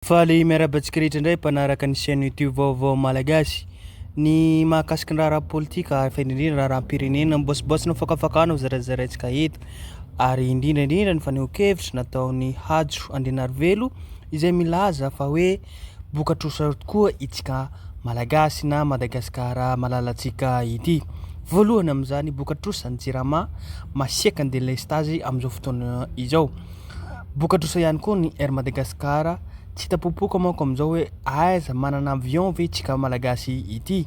Faly miarabantsika rehetra indray mpanaraka ny chaîne YouTube vaovao malagasy. Ny mahakasiky ny raharaha politika fa indrindra raharam-pirenena mbôsibôsy fakafakana zarazaraintsika eto. Ary indrindra ny faneho-kevitra nataon'ny Hajo Andrinarivelo izay milaza fa hoe bokatrosa tokoa itsika malagasy na Madagasikara malalantsika ity. Voalohany amin'izany bokatrosa ny Jirama masiaka ny délestage amin'izao fotoana izao. Bokatrosa ihany koa ny Air Madagascar tsy tapopoka manko amin'izao hoe aiza manana avion ve tsika malagasy ity.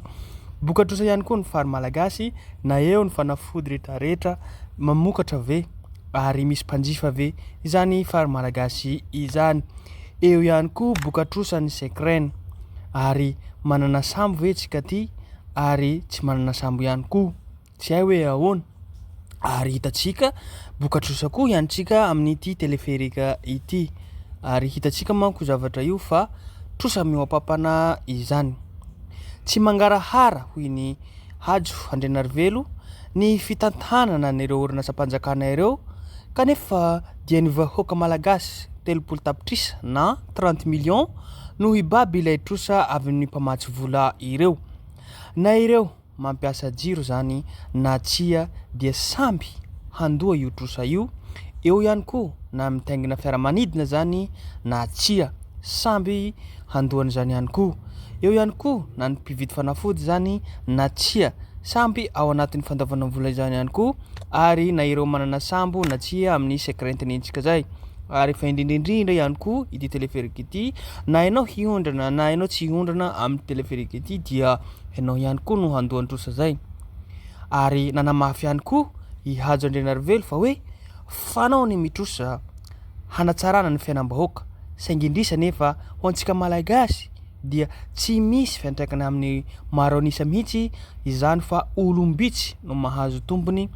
Bokatrosa ihany koa ny fary malagasy na eo ny fanafody rehetrarehetra mamokatra ve ary misy mpanjifa ve izany fary malagasy izany. Eo ihany koa bokatrosa ny Ukraine ary manana sambo ve tsika ty ary tsy manana sambo ihany koa tsy hay hoe ahoana. Ary hitatsika bokatrosa koa ihany tsika amin'ity teleferika ity. Ary hitatsika manko zavatra io fa trosa mihoapapana izany. Tsy mangarahara hoy ny Hajo Andrinarivelo ny fitantanana n'ireo orinasam-panjakana ireo kanefa dia ny vahoaka malagasy 30 tapitrisa na 30 millions no hibaby ilay trosa avy amin'ny mpamatsy vola ireo. Na ireo mampiasa jiro zany na tsia dia samby handoa io trosa io. Eo ihany koa na mitaingina fiaramanidina zany na tsia samby handoana zany ihany koa. Eo ihany koa na ny mpividy fanafody zany na tsia samby ao anatin'ny fandavarana vola izany ihany koa. Ary na ireo manana sambo na tsia amin'ny sekrentinentsika zay. Ary fa indrindra ihany koa ity teleferika ity na ianao hiondrana na ianao tsy hiondrana amin'ny teleferika ity dia ianao ihany koa no handoany trosa zay. Ary nanamafy ihany koa i Hajo Andrinarivelo fa hoe fanao ny mitrosa hanatsarana ny fiainam-bahoaka saingy indrisa nefa ho antsika malagasy dia tsy misy fiantraikana amin'ny maro anisa mihitsy izany fa olombitsy no mahazo tombony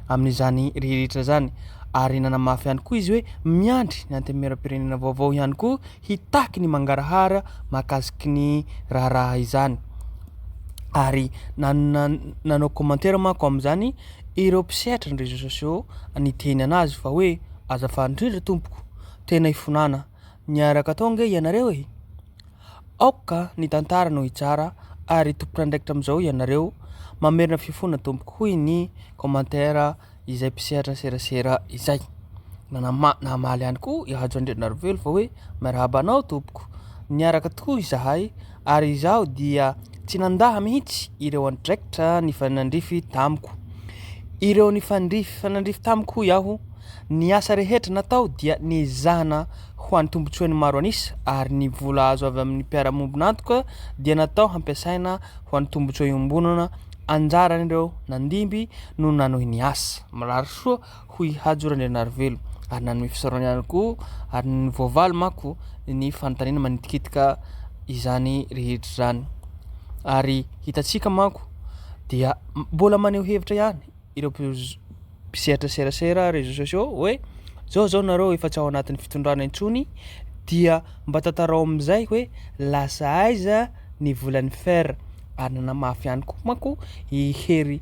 amin'izany rehetra zany. Ary nanamafy ihany koa izy hoe miandry ny antemeram-pirenena vaovao ihany koa hitaky ny mangarahara mahakasiky ny raharaha izany. Ary nanao commentaire manko amin'izany ireo mpisehatra ny réseaux sociaux niteny anazy fa hoe azafady indrindra tompoko tena ifonana niaraka tao nge ianareo e. Aoka ny tantara no hitsara ary tompon'andraikitra amin'izao ianareo mamerina fifona tompoko hoy ny commentaire izay mpisehatra serasera izay. Namaly ihany koa i Hajo Andrinarivelo fa hoe miarahaba anao tompoko niaraka tokoa izahay ary izaho dia tsy nandaha mihitsy ireo andraikitra nifanandrify tamiko. Ireo nifanandrify tamiko iaho ny asa rehetra natao dia nizahana ho an'ny tombotsoan'ny maro anisa ary ny vola azo avy amin'ny mpiara-mombonantoka dia natao hampiasaina ho an'ny tombotsoa iombonana anjarany ireo nandimby no nanohy ny asa. Marary soa hoy Hajo Andrinarivelo. Ary nanome fisarona ihany koa ary ny voavaly manko ny fanontaniana manitikitika izany rehetra zany. Ary hitatsika manko dia mbola maneho hevitra ihany ireo mpisehatra serasera réseaux sociaux hoe zao nareo efa tsy ao anatin'ny fitondrana intsony dia mba tantarao amin'izay hoe lasa aiza ny volan'ny fer. Ary nanamafy ihany koa manko ihery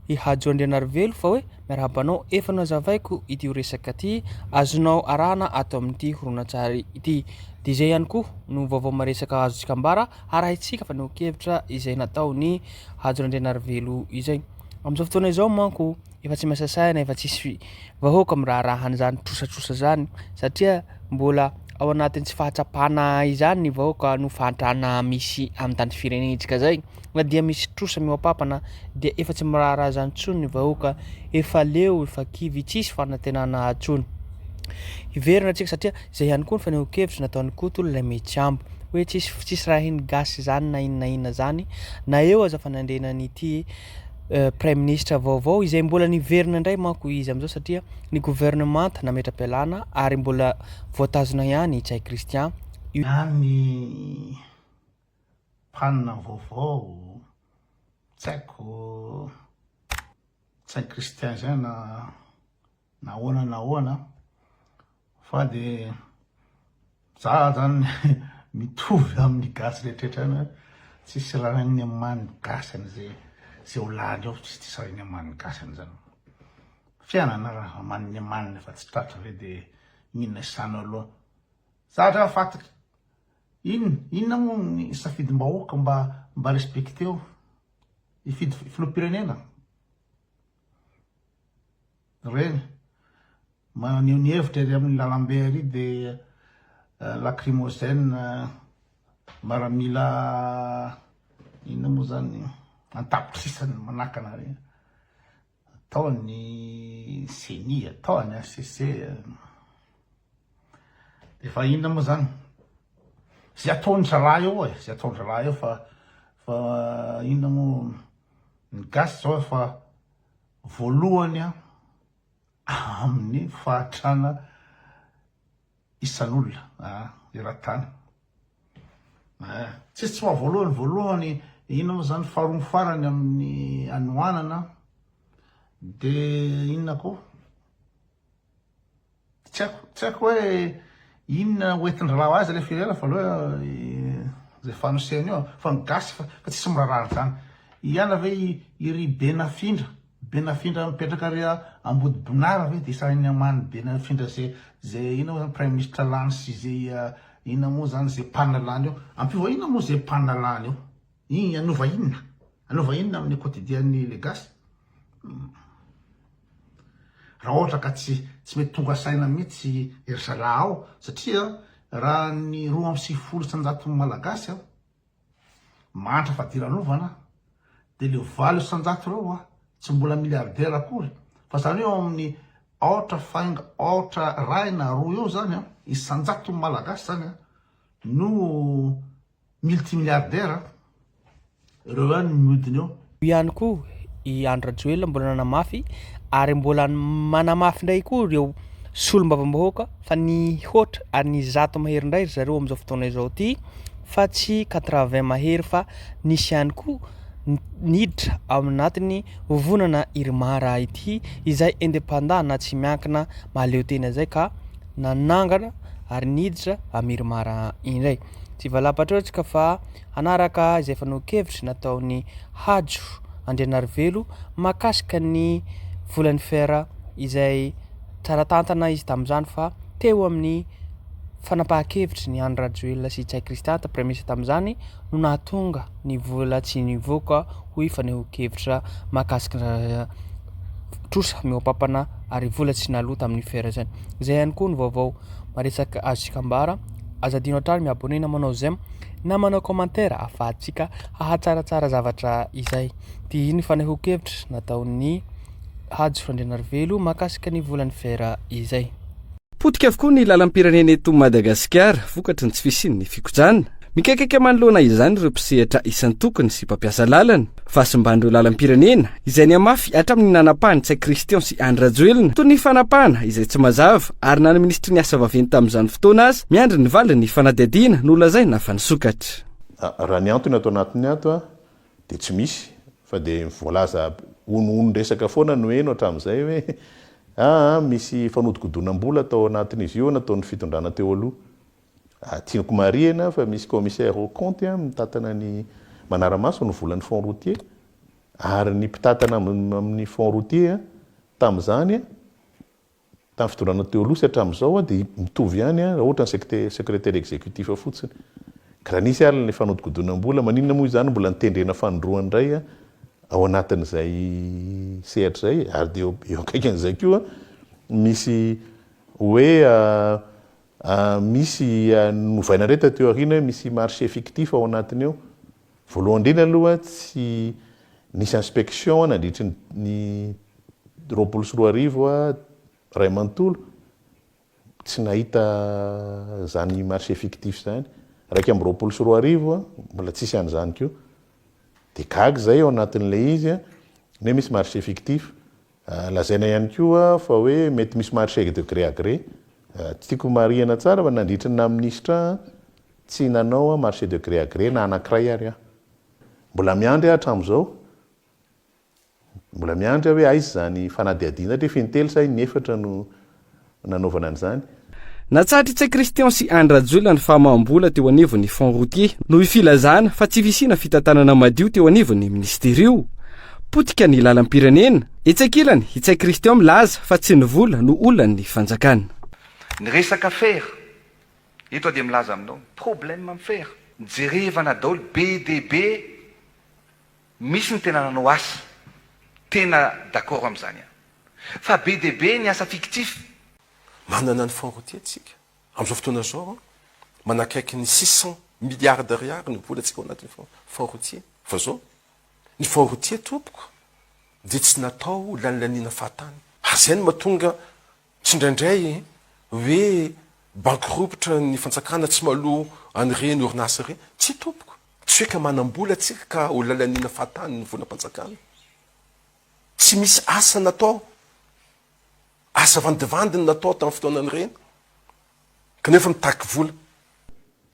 i Hajo Andrinarivelo fa hoe miarabanao efa nazavaiko ity resaka ty azonao arahana ato amin'ity horonan-tsary ity. Dia izay ihany koa no vaovao maresaka azontsika ambara arahintsika faneho-kevitra izay nataony Hajo Andrinarivelo izay. Amin'izao fotoana izao manko efa tsy masasaina efa tsisy vahoaka miraharahan' zany trosatrosa zany satria mbola ao anatin'ny tsy fahatsapana izany ny vahoaka no fahantrana misy amin'ny tany firenentsika zay. Na dia misy trosa mihoapapana dia efa tsy miraharaha zany intsony ny vahoaka efa leo efa kivy tsisy fanantenana intsony. Hiverina antsika satria izay ihany koa ny faneho-kevitra nataon'ny Kotolo ilay Mehitsiambo hoe tsisy raha iny gasy zany na inona zany na eo aza fanandrenan'ity Prime Ministre vaovao izay mbola niverina indray manko izy amin'izao satria ny gouvernement nametra-pialana ary mbola voatazona ihany Tsay Christian. Ny mpanina vaovao tsy haiko Tsay Christian zay nahoana fa de za zany mitovy amin'ny gasy rehetrarehetra any tsisy raha ny amany gasy an'izay ho lany ao tsy tsisy raha ny amany gasy an'izany. Fiainana raha maniny amaniny fa tsy tratra hoe de minona sano aloha. Zatra fataky inona moa ny safidim-bahoaka mba respekteo filoham-pirenena reny maneho ny hevitra ry amin'ny lalambe ary dia lacrymogène maramila inona moa zany antapitrisany manakana reny ataony CENI ataony ACC efa inona moa zany zay ataony zalahy eo zay ataony zalahy eo fa inona moa ny gasy zao fa voalohany amin'ny fahatrana isan'olona eran-tany tsy fa voalohany inona moa zany faharoa farany amin'ny anoanana de inona koa tsy haiko hoe inona hoentin-dralahy azy le firela fa aloha zay fanosehany eo fa ny gasy fa tsisy mirarary zany ihana ve iry benafindra mipetraka ary ambody bonara ve de isany amany benafindra zay ina moa zany prime ministre lany sy zay ina moa zany zay mpanina lany eo ampiova inona moa zay mpanina lany eo igny anova inona amin'ny quotidian'ny le gasy raha ohatra ka tsy mety tonga saina mihitsy ery zalahy ao satria raha ny 2.9 malagasy mantra fadiran'ovana de le 900 reo tsy mbola miliardaire akory fa zany eo amin'ny ohatra ray na roa eo zany isanjato malagasy zany no multimilliardaire ireo ihany miodiny eo ihany koa i Andra Joel mbola nanamafy ary mbola manamafy ndray koa ireo solombavam-bahoaka fa ny hotra ary ny zato mahery ndray zareo amin'izao fotoana izao ty fa tsy 80 mahery fa nisy ihany koa niditra ao anatiny vonana Irmara ity izay indépendant na tsy miankina mahaleo tena zay ka nanangana ary niditra amin'ny Irmara indray tsy valapatrika fa anaraka izay fanokevitra nataony Hajo Andrianarivelo makasika ny volany fera izay tsara tantana izy tamin'izany fa teo amin'ny fanapahan-kevitra ny Andra Joel sy Tsay Kristianta premier ministre tamin'izany no nahatonga ny vola tsy nivoaka hoy faneho-kevitra makasika trosa mihoampampana ary vola tsy naloa tamin'ny fera zany zay ihany koa ny vaovao maresaka azontsika ambara azadino hatrany miabone na manao j'aime na manao commentaire ahafahantsika hahatsaratsara zavatra izay ty ny faneho-kevitra nataon'ny Hajo Andrianarivelo makasika ny volany fera izay potika avokoa ny lalam-pirenena eto Madagasikara vokatry ny tsy fisiany ny fikojanana mikaikaiky manoloana izany ireo mpisehatra isan'ny tokony sy mpampiasa lalana fahasimban'ireo lalam-pirenena izay ny amafy hatramin'ny nanapahany Tsay Christian sy Andra Joel toy ny fanapahana izay tsy mazava ary na ny ministry ny asa vaventy tamin'izany fotoana azy miandry ny valiny ny fanadihadiana nolazaina fa nisokatra raha ny antony atao anatiny ato dia tsy misy fa dia voalaza resaka foana no eno hatramin'izay hoe misy fanodikodonam-bola atao anatin'izy io nataon'ny fitondrana teo aloha tianoko marihana fa misy commissaire au compte mitatana ny manaramaso ny volan'ny fond routier ary ny mpitatana amin'ny fond routier tamin'izany tamin'ny fitondrana teo aloha sy hatramin'izao dia mitovy ihany raha ohatra ny secrétaire exécutif fotsiny ka raha nisy alina ny fanodikodonam-bola maninona moa izany mbola nitendrena fanondroany indray ao anatin'izay sehatra zay ary dia eo akaikin'izay koa misy hoe misy novaina reta teo arina misy marché fictif ao anatiny eo voalohany indrindra aloha tsy nisy inspection nandritry ny 2024 ray manontolo tsy nahita zany marché fictif zany raiky amin'ny 2024 mbola tsisy an'izany koa dia gaga zay ao anatin'ilay izy ne misy marché fictif lazaina ihany koa fa hoe mety misy marché de gré à gré tsy tiako marihana tsara fa nandritra na ministre tsy nanao marché de gré à gré na anankiray ary mbola miandry hatramin'izao mbola miandry hoe aizy zany fanadihadiana satria fintelo say ny efatra no nanaovana an'izany natsatry Tsay Christian sy Andra Joel ny fahamam-bola teo anivon'ny fond routier no ifilazana fa tsy visina fitantanana madio teo anivon'ny ministera io potika ny lalam-pirenena etsakilany i Tsay Christian milaza fa tsy ny vola no olany ny fanjakana ny resaka fera eto dia milaza aminao problème mifera jerevana daholy be deabe misy ny tena nanao asa tena d'accord amin'izany a fa be deabe ny asa fictif manana ny fanrotia tsika am'izao fotoana zao manakaiky ny 600 milliards d'ariary ny vola atsika ao anatin'ny fanrotia fa zao ny fanrotia tompoko dia tsy natao lanilaniana fahatany azay ny mahatonga tsy indraindray hoe bankropitra ny fantsakana tsy maloha an'ireny orinasa ireny tsy tompoko tsy hoe ka manam-bola atsika ka ho lalaniana fahatany ny vola mpantsakana tsy misy asa natao asa vandivandiny natao tamin'ny fotoanan'ireny kanefa mitaky vola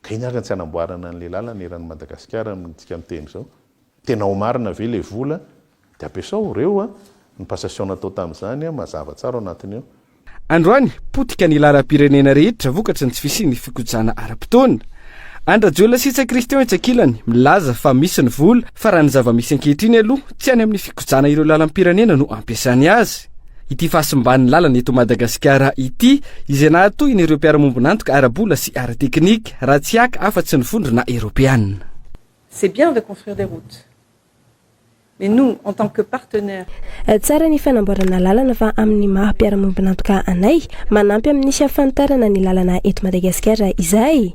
ka iny arany tsy anamboarana n'le lalana eran'ny Madagasikara amintsika miteny zao tena ho marina ve le vola dia ampiasao reo ny passation natao tamin'izany mazava tsara ao anatiny eo. Androany potika ny lalam-pirenena rehetra vokatry ny tsy fisiany fikojana ara-potoana. Andrajola Sitsa Kristian Etsakilany milaza fa misy ny vola fa raha ny zava-misy ankehitriny aloha tsy any amin'ny fikojana ireo lalam-pirenena no ampiasany azy. Ity fahasimban'ny lalana eto Madagasikara ity izay nahatohiny ireo mpiara-mombonantoka ara-bola sy ara-teknika raha tsy aka afa-tsy ny vondrona Européenne. C'est bien de construire des routes. Mais nous, en tant que partenaires, tsara ny fanamboarana lalana fa amin'ny maha-mpiara-mombonantoka anay manampy amin'ny hafantarana ny lalana eto Madagasikara izay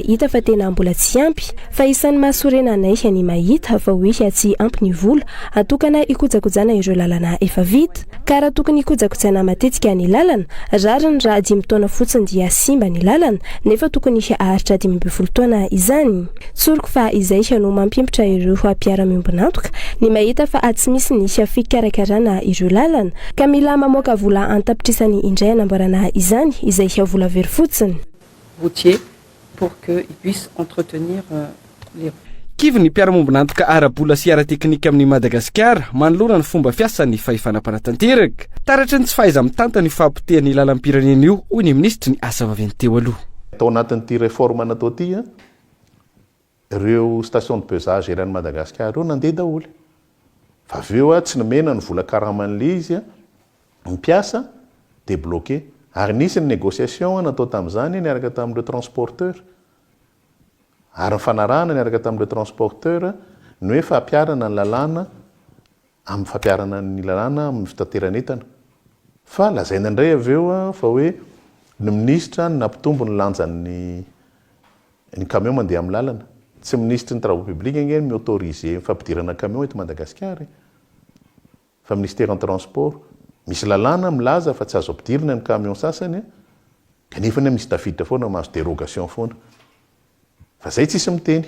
hita fa tena mbola tsy ampy fa isan'ny mahasorena anay ny mahita fa hoe tsy ampy ny vola atokana ikojakojana ireo lalana efa vita ka raha tokony ikojakojana matetika ny lalana rariny raha 5 taona fotsiny dia simba ny lalana nefa tokony aharitra 12 taona izany tsoriko fa izay no mampimpotra ireo mpiara-mombonantoka mahita fa tsy misy ny fikarakarana ireo lalana ka mila mamoaka vola antapitrisany indray anamboarana izany izay vola very fotsiny routiers pour qu'ils puissent entretenir les routes. Kivy ny mpiara-mombonantoka ara-bola sy ara-teknika amin'ny Madagasikara manoloana ny fomba fiasan'ny fahefana-panatanteraka taratra ny tsy fahaiza mitantana ny fahampotehany lalam-pirenena io hoy ny ministry ny asa vaventy teo aloha. Tao anatin'ity réforme natao ty ireo station de pesage eran'ny Madagasikara ireo nandeha daholo. Fa avy eo tsy nomena ny vola karaman'le izy mipiasa débloqué ary nisy ny négociation natao tamin'izany niaraka tamin'ireo transporteur ary nyfanarahana niaraka tamin'ireo transporteur ny hoe fampiarana ny lalàna amin'ny fampiarana ny lalàna amin'ny fitateran'entana fa lazaina indray avy eo fa hoe ny ministra nampitombo ny lanjan'ny camion mandeha amin'ny lalana tsy ministre ny travaux publics ngeny mi-autoriser fampidirana camion eto Madagasikara fa ministère en transport misy lalàna milaza fa tsy azo ampidirina ny camion sasany kanefa misy tafiditra foana mahazo dérogation foana fa zay tsisy miteny